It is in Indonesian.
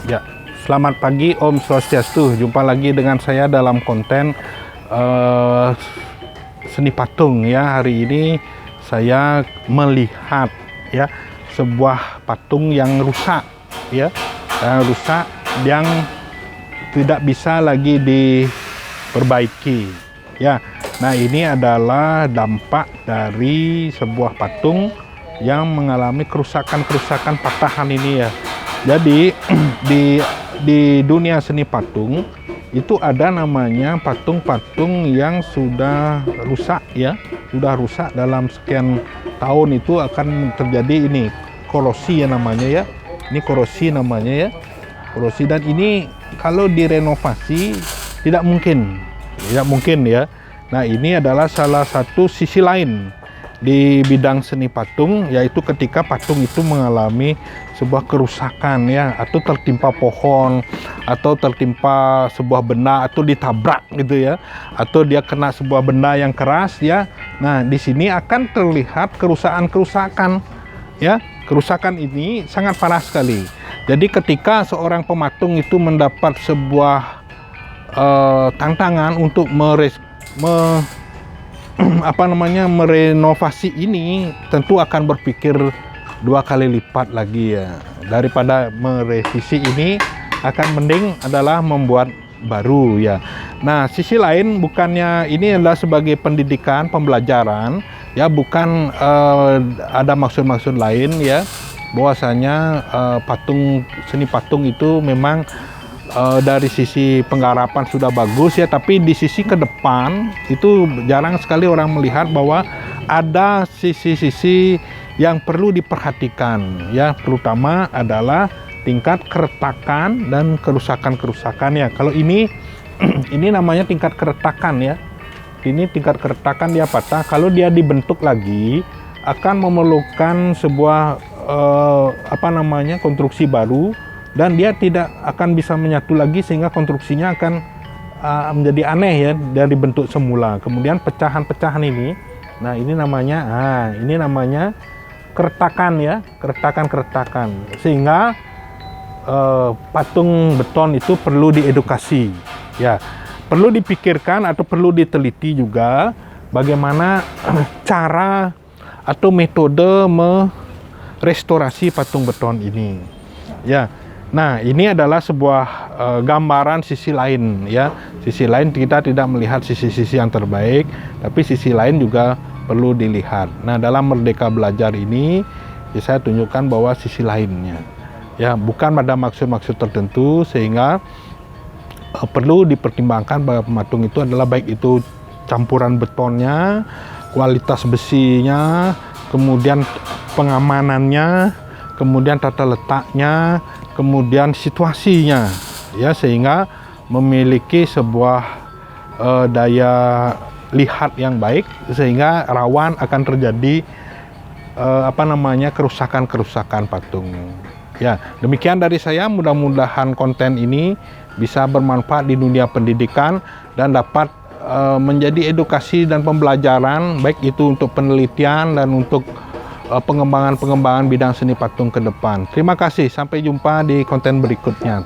Ya, selamat pagi, Om Swastiastu. Jumpa lagi dengan saya dalam konten seni patung ya. Hari ini saya melihat ya sebuah patung yang rusak ya, yang tidak bisa lagi diperbaiki ya. Nah, ini adalah dampak dari sebuah patung yang mengalami kerusakan patahan ini ya. Jadi di dunia seni patung itu ada namanya patung-patung yang sudah rusak ya, sudah rusak dalam sekian tahun, itu akan terjadi ini korosi ya namanya ya. Ini korosi namanya ya, korosi, dan ini kalau direnovasi tidak mungkin ya. Nah, ini adalah salah satu sisi lain di bidang seni patung, yaitu ketika patung itu mengalami sebuah kerusakan ya, atau tertimpa pohon, atau tertimpa sebuah benda, atau ditabrak gitu ya, atau dia kena sebuah benda yang keras ya. Nah, di sini akan terlihat kerusakan ya. Kerusakan ini sangat parah sekali. Jadi ketika seorang pematung itu mendapat sebuah tantangan untuk merenovasi ini, tentu akan berpikir 2 kali lipat lagi ya. Daripada merevisi ini, akan mending adalah membuat baru ya. Nah, sisi lain, bukannya ini adalah sebagai pendidikan, pembelajaran ya, bukan ada maksud-maksud lain ya, bahwasanya seni patung itu memang dari sisi penggarapan sudah bagus ya, tapi di sisi ke depan itu jarang sekali orang melihat bahwa ada sisi-sisi yang perlu diperhatikan ya, terutama adalah tingkat keretakan dan kerusakan ya. Kalau ini ini namanya tingkat keretakan ya. Ini tingkat keretakan, dia patah. Kalau dia dibentuk lagi akan memerlukan sebuah konstruksi baru, dan dia tidak akan bisa menyatu lagi, sehingga konstruksinya akan menjadi aneh ya dari bentuk semula. Kemudian pecahan-pecahan ini, nah ini namanya keretakan ya, keretakan, sehingga patung beton itu perlu diedukasi ya, perlu dipikirkan atau perlu diteliti juga bagaimana cara atau metode merestorasi patung beton ini ya. Nah, ini adalah sebuah gambaran sisi lain ya. Sisi lain, kita tidak melihat sisi-sisi yang terbaik, tapi sisi lain juga perlu dilihat. Nah, dalam Merdeka Belajar ini ya, saya tunjukkan bahwa sisi lainnya ya, bukan pada maksud-maksud tertentu, sehingga perlu dipertimbangkan bahwa pematung itu adalah baik itu campuran betonnya, kualitas besinya, kemudian pengamanannya, kemudian tata letaknya, kemudian situasinya ya, sehingga memiliki sebuah daya lihat yang baik, sehingga rawan akan terjadi kerusakan patung ya. Demikian dari saya, mudah-mudahan konten ini bisa bermanfaat di dunia pendidikan dan dapat menjadi edukasi dan pembelajaran, baik itu untuk penelitian dan untuk pengembangan bidang seni patung ke depan. Terima kasih, sampai jumpa di konten berikutnya.